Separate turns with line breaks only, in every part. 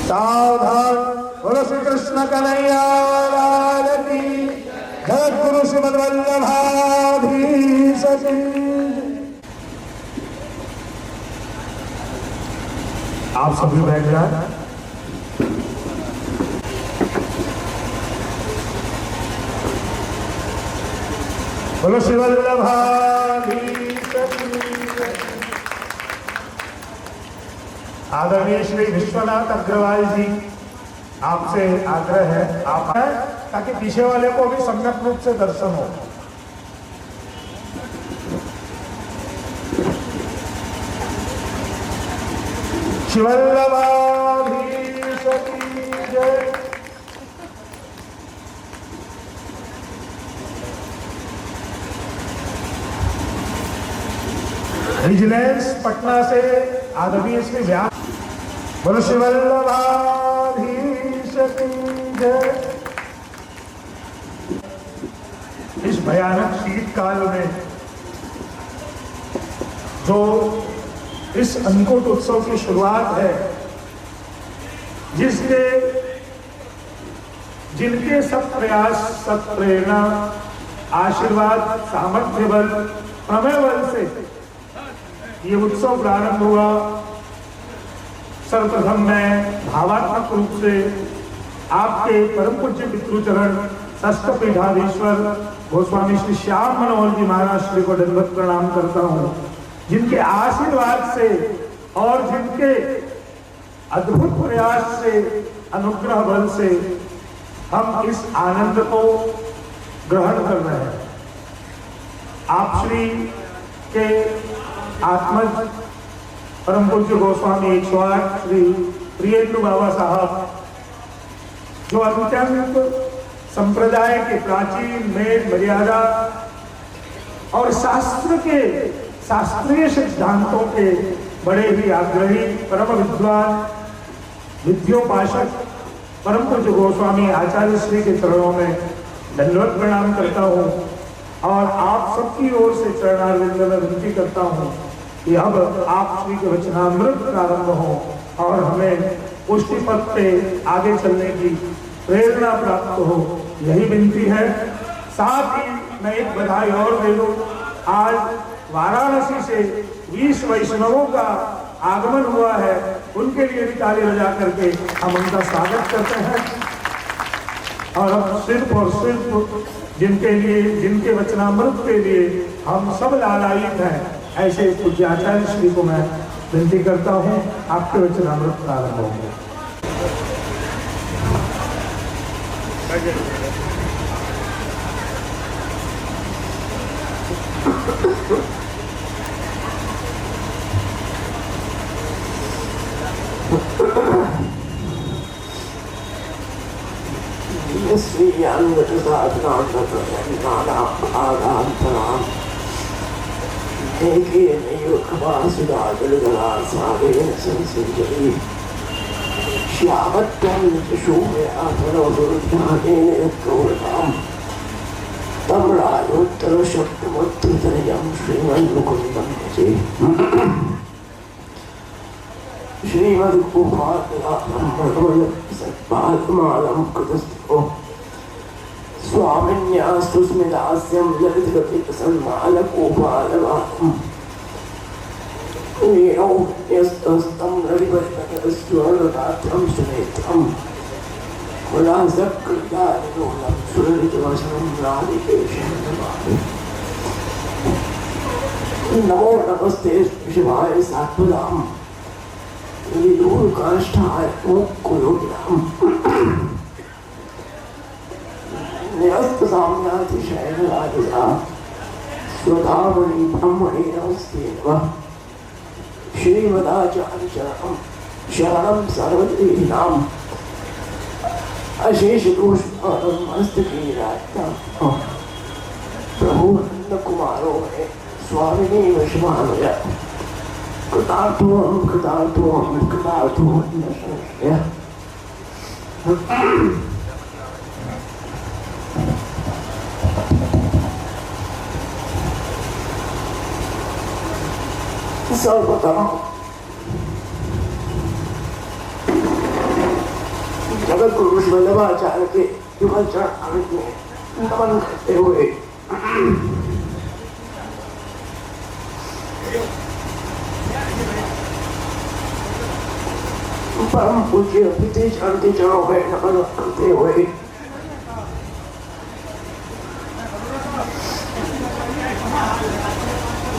सावधान। बोलो श्री कृष्ण कन्हैया लाल की। जगत गुरु श्रीमद वल्लभाधीश की। आप सभी बैठ जाए। बोलो श्री वल्लभाधीश की। आदरणीय श्री विश्वनाथ अग्रवाल जी, आपसे आग्रह है आप आए ताकि पीछे वाले को भी सम्यक रूप से दर्शन हो। श्री वल्लभाधीश की जय। विजिलेंस पटना से आदरणीय श्री व्यास। बोलो श्री वल्लभाधीश की जय। इस भयानक शीतकाल में जो इस अन्नकूट उत्सव की शुरुआत है, जिनके सब प्रयास, सब प्रेरणा, आशीर्वाद, सामर्थ्य बल, प्रमेय बल से ये उत्सव प्रारंभ हुआ। सर्वप्रथम मैं भावात्मक रूप से आपके परम पूज्य पितृचरण षष्ठ पीठाधीश्वर गोस्वामी श्री श्याम मनोहर जी महाराज श्री को दंडवत प्रणाम करता हूँ, जिनके आशीर्वाद से और जिनके अद्भुत प्रयास से, अनुग्रह बल से हम इस आनंद को ग्रहण कर रहे हैं। आप श्री के आत्मज परम पूज्य गोस्वामी 108 श्री प्रियेंद्र बाबा साहब, जो अत्यंत संप्रदाय के प्राचीन मेल मर्यादा और शास्त्रीय सिद्धांतों के बड़े ही आग्रही परम विद्वान विद्योपासक परम पूज्य गोस्वामी आचार्य श्री के चरणों में दंडवत प्रणाम करता हूँ और आप सबकी ओर से चरणारविंद में विनती करता हूँ कि अब आप श्री के वचनामृत प्रारंभ हो और हमें पुष्टि पथ पे आगे चलने की प्रेरणा प्राप्त हो, यही विनती है। साथ ही मैं एक बधाई और दे दूं, आज वाराणसी से 20 वैष्णवों का आगमन हुआ है, उनके लिए भी ताली बजा करके हम उनका स्वागत करते हैं। और अब सिर्फ और सिर्फ जिनके वचनामृत के लिए हम सब लालायित हैं, ऐसे पूज्य आचार्य श्री को मैं विनती करता हूँ, आपके वचनामृत प्रारंभ होंगे।
स्वामिन्यास्तु स्मितास्यं ललितकपितसन्मालकोपालवाहम् वीणौ यस्तस्तं रविवर्णकस्वर्णगात्रं सुनेत्रं कुलासकृतानिलोलं सुललितवसनं राधिकेशं नमामि। नमो नमस्ते शिवाय सात्वतां विदूरकाष्ठाय मुक्कुयोगिनां निरस्तसाम्यातिशयनराजसा स्वधामणि ब्रह्मणे नमस्ते नमः। श्रीमदाचार्यचरणं शरणं सर्वदेहिनाम् अशेषदोषपालं मस्तकीराज्ञां प्रभु नन्दकुमारो मे स्वामिने वशमानय कृतार्थोऽहं न संशयः। सर्वतः सदगुरु वल्लभाचार्य के युगल चरण में नमन करते हुए परम पूज्य पितृ चरण के चरणों में नमन करते हुए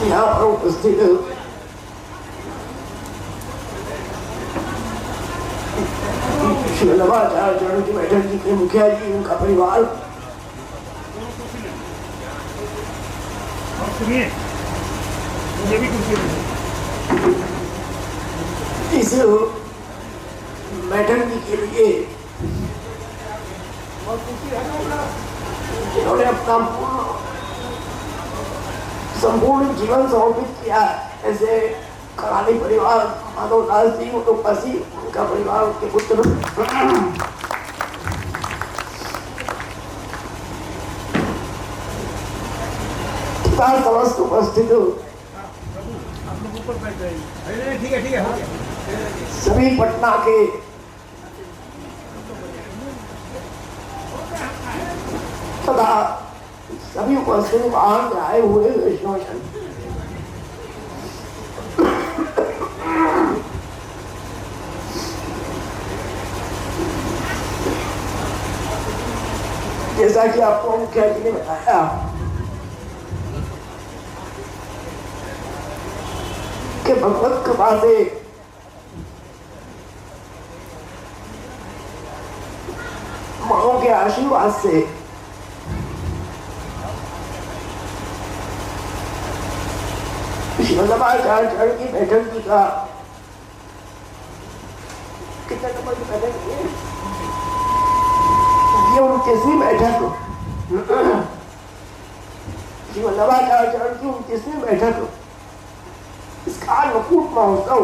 यहाँ पर उपस्थित श्री वल्लभाचार्य चरण की बैठक जी के मुखिया जी, उनका परिवार, इस बैठक जी के लिए जिन्होंने अपना संपूर्ण जीवन समर्पित किया, ऐसे कराली परिवार, माधवदास जी, उनोपासी, उनका परिवार, उनके पुत्र, समस्त उपस्थित सभी पटना के तथा सभी उपस्थित बाहर से आए हुए वैष्णवजन, जैसा कि आपको मुखिया जी ने बताया कि भगवत कृपा से माओ के आशीर्वाद से श्री वल्लभाचार्य चरण की बैठक जी का कितना नंबर की बैठक है? ये 29वीं बैठक, श्री वल्लभाचार्य चरण की 29वीं बैठक, इसका अन्नकूट महोत्सव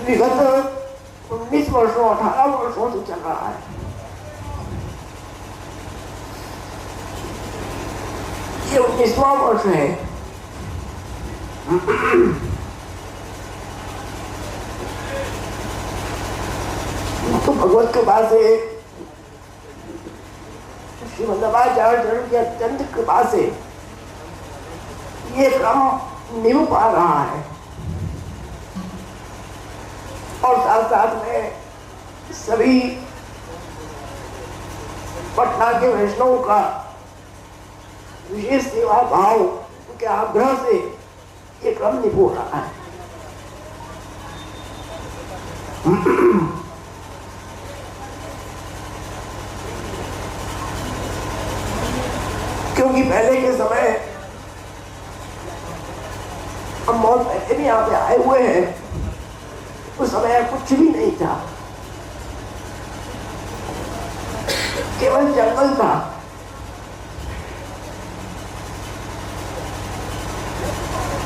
विगत 19 वर्षों 18 वर्षों से चल रहा है। ये 19वां वर्ष है। तो भगवत कृपा से, श्री वल्लभाचार्य चरण की अत्यंत कृपा से ये क्रम निभ पा रहा है और साथ साथ में सभी पटना के वैष्णवों का विशेष सेवा भाव के आग्रह से ये क्रम निभ हो रहा है। क्योंकि पहले के समय, हम बहुत पहले भी यहाँ पे आए हुए हैं, उस समय कुछ भी नहीं था, केवल जंगल था।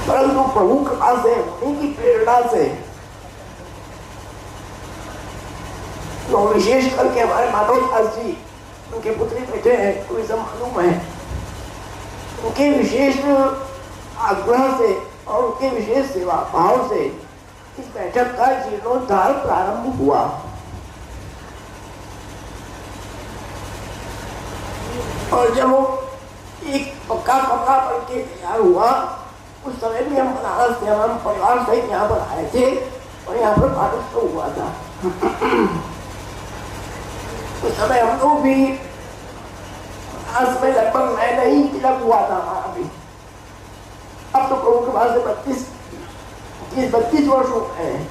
परंतु प्रभु कृपा से, उनकी प्रेरणा से, तो विशेष करके हमारे माधवदास जी, उनके पुत्री बैठे हैं, कोई सब मालूम है, उनके विशेष आग्रह से और उनके विशेष सेवा भाव से इस बैठक का जीर्णोद्धार प्रारंभ हुआ। और जब वो एक पक्का कमरा बन के तैयार हुआ, उस समय भी हम बनारस से, हम परिवार सहित यहाँ पर आए थे और यहाँ पर पाठोत्सव हुआ था। उस समय हम लोग भी बनारस में लगभग नया ही तिलक हुआ था हमारा भी। अब तो प्रभु के पास 32 वर्ष हो गए हैं।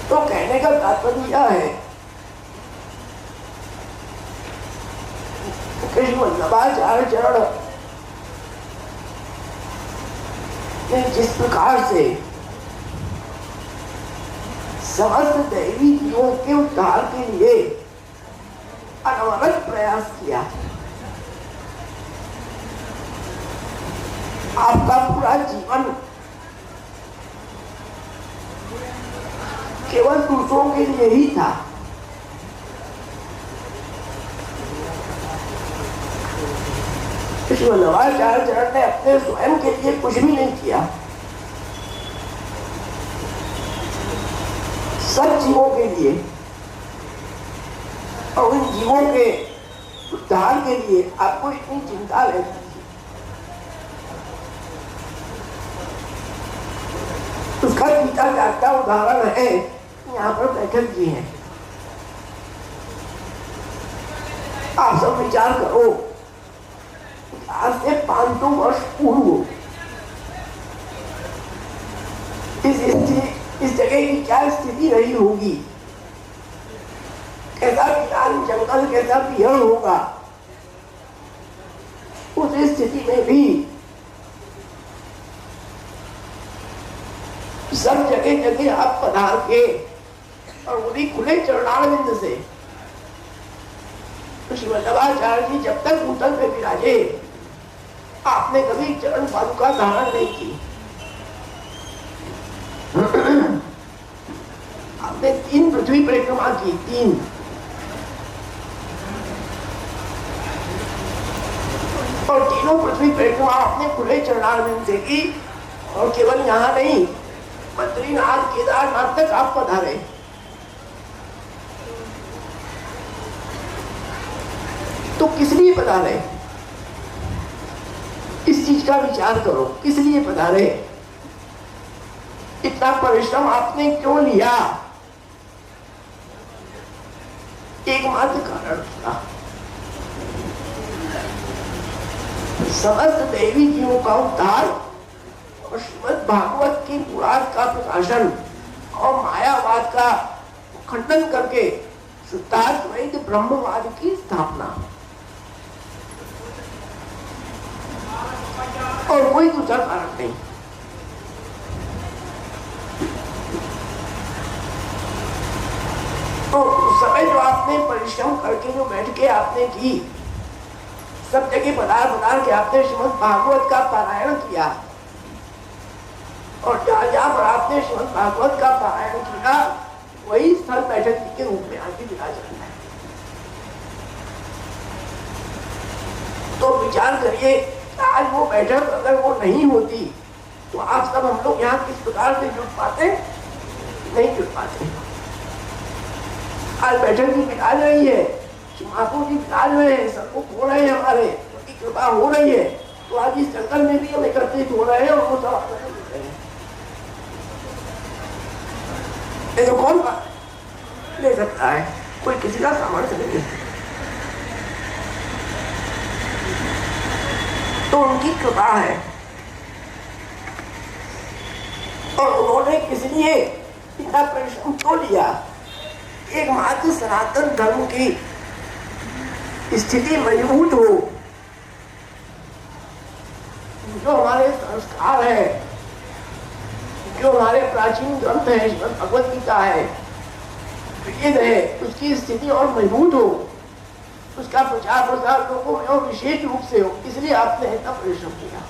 तो कहने का तात्पर्य यह है कि श्री वल्लभाचार्य चरण ने जिस प्रकार से समस्त दैवी जीवों के उद्धार के लिए अनवरत प्रयास किया, आपका पूरा जीवन केवल दूसरों के लिए ही था। श्री वल्लभाचार्य चरण ने अपने स्वयं के लिए कुछ भी नहीं किया, सब जीवों के लिए और उन जीवों के उद्धार के लिए आपको इतनी चिंता रहती है। उसका गीता जागता उदाहरण है, यहाँ पर बैठक जी हैं। आप सब विचार करो, आज से 500 वर्ष पूर्व इस जगह की क्या स्थिति रही होगी, कैसा विशाल जंगल, कैसा पियड़ होगा। उस स्थिति में भी सब जगह जगह आप पधार के और वो भी खुले चरणारविंद से श्री वल्लभाचार्य जी जब तक भूतल पे विराजे, आपने कभी चरण पादुका धारण नहीं की। आपने 3 पृथ्वी परिक्रमा की, 3। और तीनों पृथ्वी परिक्रमा आपने खुले चरणारविंद से की। और केवल यहाँ नहीं, बद्रीनाथ केदारनाथ तक आप पधारे। तो किस लिए पधारे, इस चीज का विचार करो, किस लिए पधारे, इतना परिश्रम आपने क्यों लिया। एकमात्र कारण था समस्त देवी जीवों का उद्धार और श्रीमद् भागवत की पुराण का प्रकाशन और मायावाद का खंडन करके शुद्धाद्वैत ब्रह्मवाद की स्थापना, और कोई दूसरा कारण नहीं। तो उस समय जो आपने परिश्रम करके जो बैठ के आपने की, सब जगह पधार के आपने श्रीमद् भागवत का पारायण किया, और जहाँ जहाँ पर आपने श्रीमद् भागवत का पारायण किया, वही स्थल बैठक के रूप में आके विराजमान है। तो विचार करिए, आज वो बैठक अगर वो नहीं होती तो आप सब हम लोग यहाँ किस प्रकार से जुट पाते, नहीं जुट पाते। आज बैठक भी विराज रही है, महापुरुष जी विराज रहे हैं, सबको हो रहे हैं, हमारे उनकी कृपा हो रही है। तो आज इस जंगल में भी हम एकत्रित हो रहे हैं और वो सब आपस में जुट रहे हैं। ये तो कौन ले सकता है, कोई किसी का सामर्थ्य नहीं है। तो उनकी कृपा है, और उन्होंने किस लिए इतना परिश्रम क्यों लिया। एकमात्र सनातन धर्म की स्थिति मजबूत हो, जो हमारे संस्कार है, जो हमारे प्राचीन ग्रंथ है, भगवत गीता है, वेद है, उसकी स्थिति और मजबूत हो, उसका प्रचार प्रसार लोगों में और विशेष रूप से हो, इसलिए आपने इतना परिश्रम किया।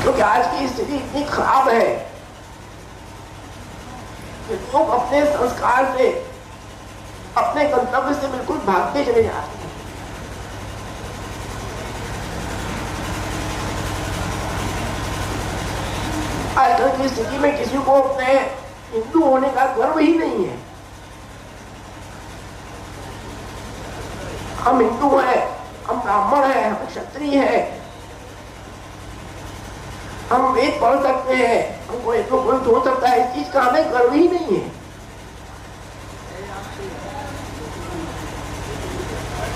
क्योंकि आज की स्थिति इतनी खराब है कि लोग अपने संस्कार से, अपने गंतव्य से बिल्कुल भागते चले जा रहे हैं। आजकल की स्थिति में किसी को अपने हिंदू होने का गर्व ही नहीं है। हम हिंदू हैं, हम ब्राह्मण हैं, हम क्षत्रिय हैं, हम वेद पढ़ सकते हैं, हमको एक हो सकता है, इस चीज का हमें गर्व ही नहीं है।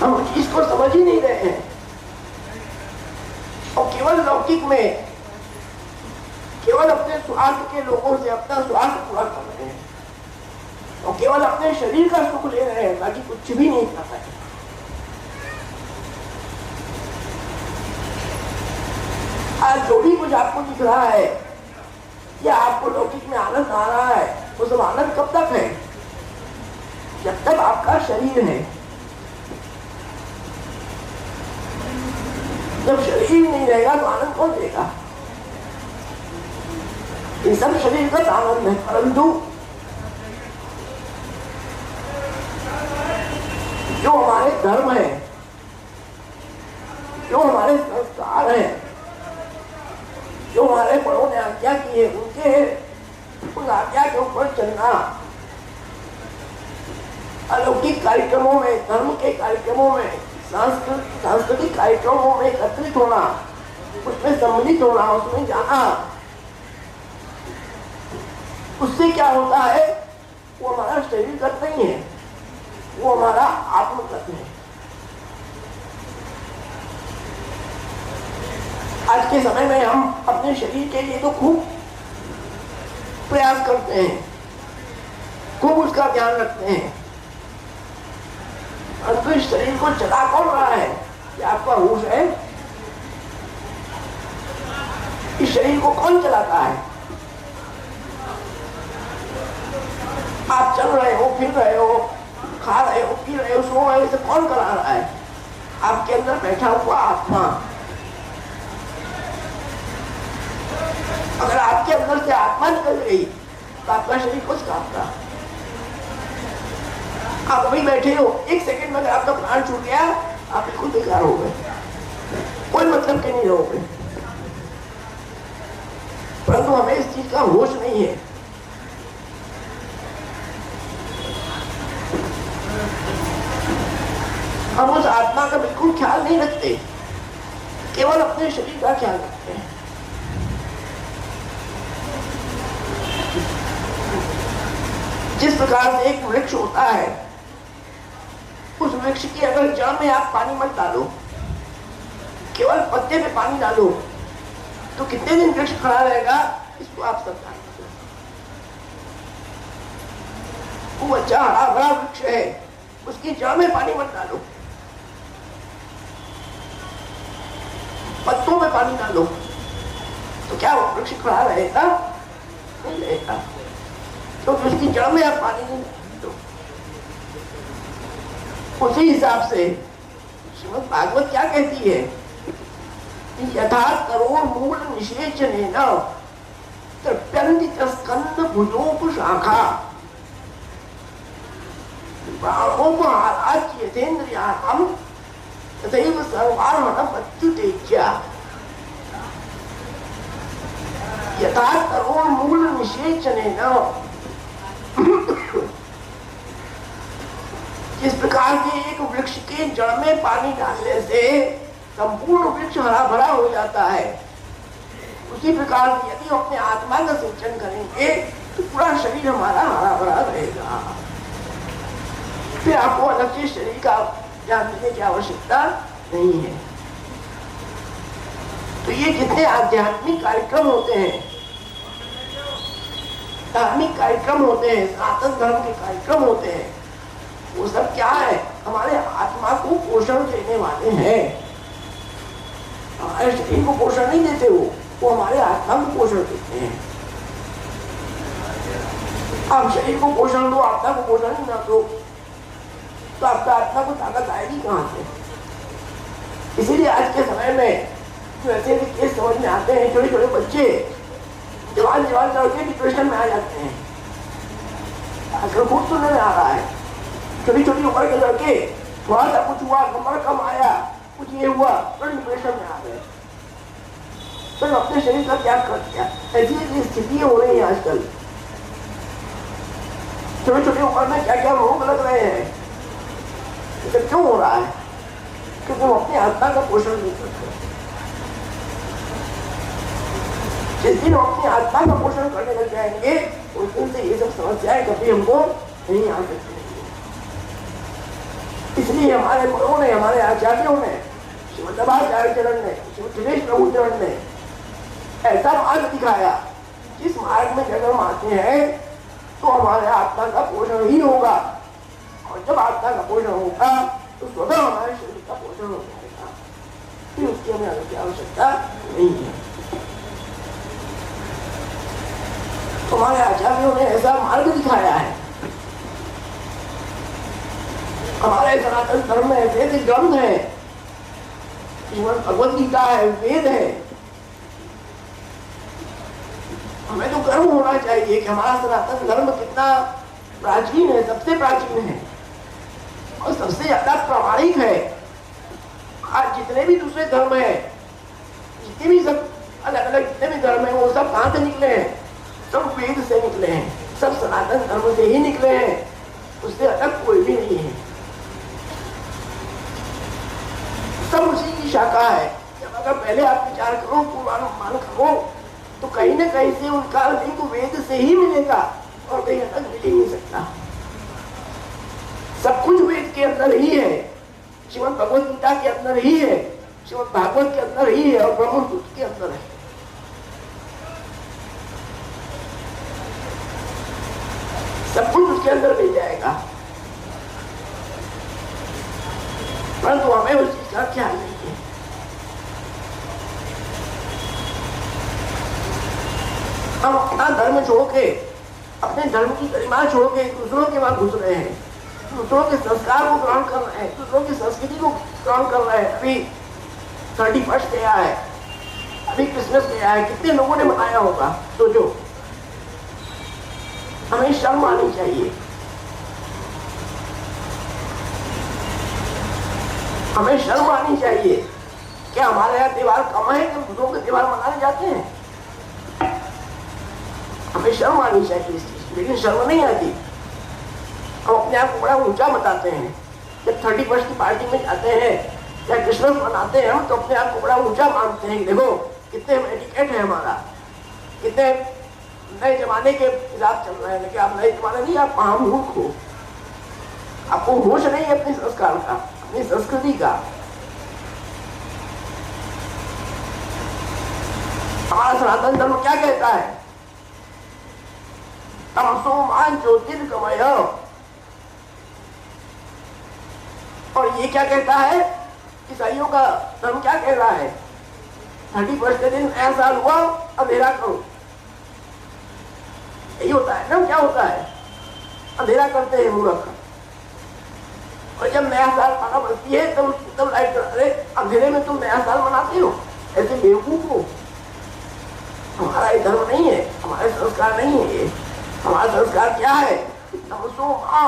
हम उस चीज को समझ ही नहीं रहे हैं, और केवल लौकिक में केवल अपने स्वार्थ के लोगों से अपना स्वार्थ पूरा कर रहे हैं, और केवल अपने शरीर का सुख ले रहे हैं, बाकी कुछ भी नहीं कर रहे हैं। आज जो भी कुछ आपको दिख रहा है या आपको लौकिक में आनंद आ रहा है, वो सब आनंद कब तक है, जब तक आपका शरीर है। जब शरीर नहीं रहेगा तो आनंद कौन देगा। ये सब शरीर का आनंद है, परंतु धर्म है, जो हमारे संस्कार है, जो हमारे बड़ों ने आज्ञा की है, उनके उस आज्ञा के ऊपर चलना, अलौकिक कार्यक्रमों में, धर्म के कार्यक्रमों में, सांस्कृतिक कार्यक्रमों में एकत्रित होना, उसमें सम्मिलित होना, उसमें जाना, उससे क्या होता है? वो हमारा शरीरगत नहीं है, वो हमारा आत्मगत है। आज के समय में हम अपने शरीर के लिए तो खूब प्रयास करते हैं, खूब उसका ध्यान रखते हैं, परंतु इस शरीर को चला कौन रहा है? क्या आपका होश है? इस शरीर को कौन चलाता है? आप चल रहे हो, फिर रहे हो, खा रहे हो, पी रहे हो, सो रहे हो, इसे कौन करा रहा है? आपके अंदर बैठा हुआ आत्मा। अगर आपके अंदर से आत्मा निकल गई तो आपका शरीर कुछ काटता। आप अभी बैठे हो, एक सेकंड में अगर आपका प्राण छूट गया, आप बिल्कुल बेकार हो गए, कोई मतलब के नहीं रहोगे। परंतु हमें इस चीज का होश नहीं है। हम उस आत्मा का बिल्कुल ख्याल नहीं रखते, केवल अपने शरीर का ख्याल रखते हैं। जिस प्रकार से एक वृक्ष होता है, उस वृक्ष की अगर जड़ में आप पानी मत डालो, केवल पत्ते पे पानी डालो, तो कितने दिन वृक्ष खड़ा रहेगा, इसको आप सब जानते हो। वो अच्छा हरा भरा वृक्ष है, उसकी जड़ में पानी मत डालो, पत्तों में पानी डालो, तो क्या वो वृक्ष खड़ा रहेगा? नहीं रहेगा, क्योंकि उसकी जड़ में आप पानी नहीं दो। उसी हिसाब से श्रीमद् भागवत क्या कहती है? यथा करोड़ मूल निषेचनेन तृप्यन्ति स्कंद भुजोपशाखा प्राणों को आराध्य यथेन्द्रियाणाम तथैव सर्वार्हणं अत्युतेज्य। यथा करोड़ मूल निषेचनेन, जिस प्रकार के एक वृक्ष के जड़ में पानी डालने से संपूर्ण वृक्ष हरा भरा हो जाता है, उसी प्रकार से यदि हम अपने आत्मा का सिंचन करेंगे तो पूरा शरीर हमारा हरा भरा रहेगा। फिर आपको अलग से शरीर का ध्यान देने की आवश्यकता नहीं है। तो ये जितने आध्यात्मिक कार्यक्रम होते हैं, धार्मिक कार्यक्रम होते हैं, सनातन धर्म के कार्यक्रम होते हैं, वो सब क्या है? हमारे आत्मा को पोषण देने वाले हैं। हमारे शरीर को पोषण नहीं देते, वो हमारे आत्मा को पोषण देते हैं। आप शरीर को पोषण दो, आत्मा को पोषण ही ना दो, तो आपका आत्मा को ताकत आएगी कहाँ से? इसीलिए आज के समय में जो ऐसे भी केस समझ में आते हैं, छोटे छोटे बच्चे जवान करके डिप्रेशन में आ जाते हैं। आजकल खूब सुनने में आ रहा है, छोटी छोटी उम्र के लड़के, थोड़ा सा कुछ हुआ, नंबर कम आया, कुछ ये हुआ, तो डिप्रेशन में आ गए, तो अपने शरीर का त्याग कर दिया। ऐसी स्थिति हो रही है आजकल। छोटे छोटे उम्र में क्या क्या रोग लग रहे हैं, तो क्यों हो रहा है? क्योंकि वो अपने आत्मा का पोषण नहीं करते। जिस दिन अपनी आत्मा का पोषण करने लग जाएंगे, उस दिन से ये सब समस्याएं कभी हमको नहीं आ सकती। इसलिए हमारे गुरुओं ने, हमारे आचार्यों ने, श्रीमद्भागवताचार्य चरण ने, श्री प्रभु चरण ने ऐसा मार्ग दिखाया, जिस मार्ग में जब हम आते हैं तो हमारे आत्मा का पोषण ही होगा, और जब आत्मा का पोषण होगा तो स्वतः हमारे शरीर का पोषण हो जाएगा। फिर उसकी हमें अलग की आवश्यकता नहीं है। हमारे आचार्यों ने ऐसा मार्ग दिखाया है। हमारे सनातन धर्म में ऐसे ग्रंथ है, श्रीमद् भगवद गीता है, वेद है। हमें तो गर्व होना चाहिए कि हमारा सनातन धर्म कितना प्राचीन है, सबसे प्राचीन है। और सबसे ज्यादा प्रामाणिक है। आज जितने भी दूसरे धर्म है, जितने भी सब अलग अलग जितने भी धर्म है, वो सब कहाँ से निकले हैं? सब वेद से निकले हैं, सब सनातन धर्म से ही निकले हैं, उससे अलग कोई भी नहीं है। सब उसी की शाखा है। जब अगर पहले आप विचार करो, पूर्वानुमान करो, तो कहीं ना कहीं से उनका लिंक वेद से ही मिलेगा और कहीं अलग मिल ही नहीं सकता। सब कुछ वेद के अंदर ही है, श्रीमद् भगवत गीता के अंदर ही है, श्रीमद् भागवत के अंदर ही है और ब्रह्मसूत्र के अंदर है। सब कुछ उसके अंदर मिल जाएगा, परंतु हमें उस चीज का ख्याल नहीं है। हम अपना धर्म छोड़ के, अपने धर्म की गरिमा छोड़ के दूसरों के वहां घुस रहे हैं, दूसरों के संस्कार को ग्रहण कर रहे हैं, दूसरों की संस्कृति को ग्रहण कर रहे हैं। अभी 31 गया है, अभी क्रिसमस गया है, कितने लोगों ने मनाया होगा सोचो। हमें शर्म आनी चाहिए, हमें शर्म आनी चाहिए। क्या हमारे यहाँ त्योहार कम है कि दूसरों के त्योहार मनाने जाते हैं? हमें शर्म आनी चाहिए इस चीज, लेकिन शर्म नहीं आती। हम अपने आप को बड़ा ऊंचा बताते हैं। जब 31 की पार्टी में जाते हैं या क्रिसमस मनाते हैं हम, तो अपने आप को बड़ा ऊंचा मानते हैं। देखो कितने एटिकेट है हमारा, कितने नए जमाने के हिसाब चल रहे हैं। लेकिन आप नए जमाने नहीं, आप महामूर्ख हो, आपको होश नहीं है अपने संस्कार का, अपनी संस्कृति का। हमारा सनातन धर्म क्या कहता है? तमसो मा ज्योतिर्गमय। और ये क्या कहता है? ईसाइयों का धर्म क्या कह रहा है? 31 के दिन नया साल हुआ, अंधेरा करो। यही होता है ना, क्या होता है? अंधेरा करते हैं मूर्ख। और जब नया साल आना बढ़ती है तब लाइट कर, अरे अंधेरे में तुम नया साल मनाते हो, ऐसे बेवकूफ हो। हमारा ये धर्म नहीं है, हमारे संस्कार नहीं है ये। हमारा संस्कार क्या है? तमसो मा,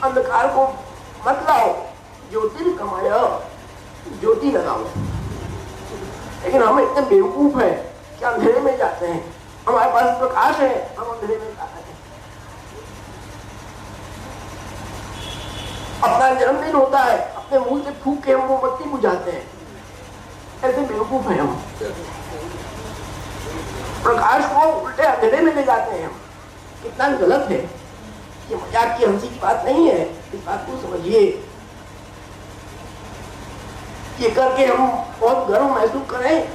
अंधकार को मत लाओ, ज्योतिर्गमय, ज्योति लगाओ। लेकिन हम इतने बेवकूफ है कि अंधेरे में जाते हैं। हमारे पास प्रकाश है, हम अंधेरे में जाते हैं। अपना जन्मदिन होता है, अपने मुंह से फूंक के हम मोमबत्ती बुझाते हैं। ऐसे बेवकूफ हैं हम। प्रकाश को उल्टे अंधेरे में ले जाते हैं हम। कितना गलत है ये, मजाक की हंसी की बात नहीं है, इस बात को समझिए। ये करके हम बहुत गर्व महसूस करें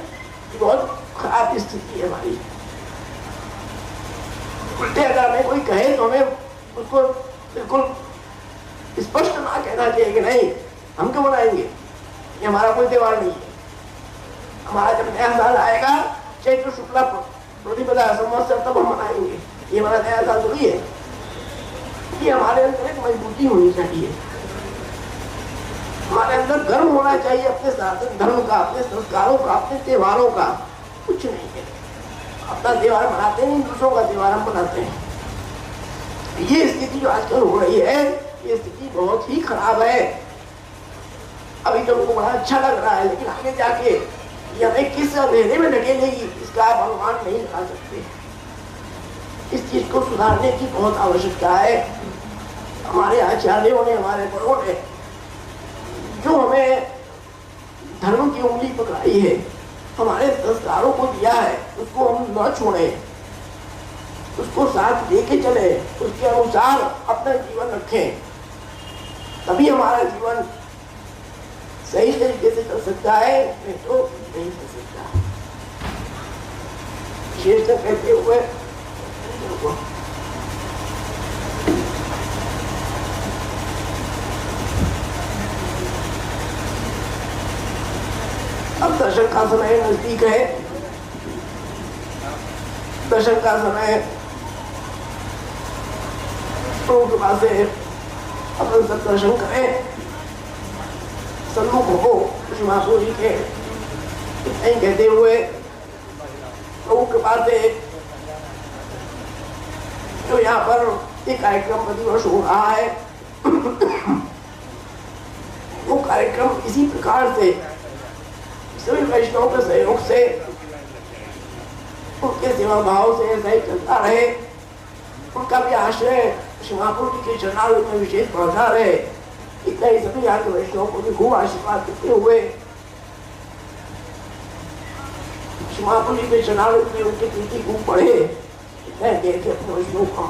कि बहुत खराब स्थिति है हमारी। उल्टे अगर हमें कोई कहे तो हमें उसको बिल्कुल स्पष्ट ना कहना चाहिए कि नहीं हम क्यों मनाएंगे, ये हमारा कोई त्योहार नहीं है। हमारा जब नया साल आएगा, चैत्र शुक्ला प्रतिपदा संवत्सर, तब हम मनाएंगे। ये हमारा नया साल थोड़ी है। ये हमारे अंदर एक मजबूती होनी चाहिए, हमारे अंदर गर्व होना चाहिए अपने सनातन धर्म का, अपने संस्कारों का, अपने त्योहारों का। कुछ नहीं है, अपना त्योहार मनाते नहीं, दूसरों का त्योहार हम मनाते हैं। ये स्थिति जो आजकल हो रही है, ये स्थिति बहुत ही खराब है। अभी तो उनको बड़ा अच्छा लग रहा है, लेकिन आगे जाके ये हमें किस अंधेरे में ढकेलेगी इसका आप अनुमान नहीं लगा सकते। इस चीज को सुधारने की बहुत आवश्यकता है। हमारे आचार्यों ने, हमारे बड़ों ने जो हमें धर्म की उंगली पकड़ाई है, हमारे संस्कारों को दिया है, उसको हम न छोड़ें, उसको साथ लेके चले, उसके अनुसार अपना जीवन रखें, तभी हमारा जीवन सही तरीके से चल सकता है, नहीं तो नहीं चल सकता। शेष तक कहते हुए अब दर्शन का समय नजदीक है। दर्शन का समय प्रभु कृपा से अपन सब दर्शन करें। सन्मुख हो श्री महाप्रभु जी के इतने कहते हुए प्रभु कृपा से जो यहाँ पर एक कार्यक्रम प्रतिवर्ष हो रहा है, वो कार्यक्रम इसी प्रकार से सभी वैष्णव के सहयोग से, उनके सेवा भाव से ऐसा ही चलता रहे। उनका भी आश्रय श्री महाप्रभु जी के चरणारविंद में विशेष बढ़ता रहे। इतना ही सभी यहाँ के वैष्णव को भी खूब आशीर्वाद देते हुए श्री महाप्रभु जी के चरणारविंद में उनकी प्रीति खूब बढ़े। इतना ही देख के अपने वैष्णव को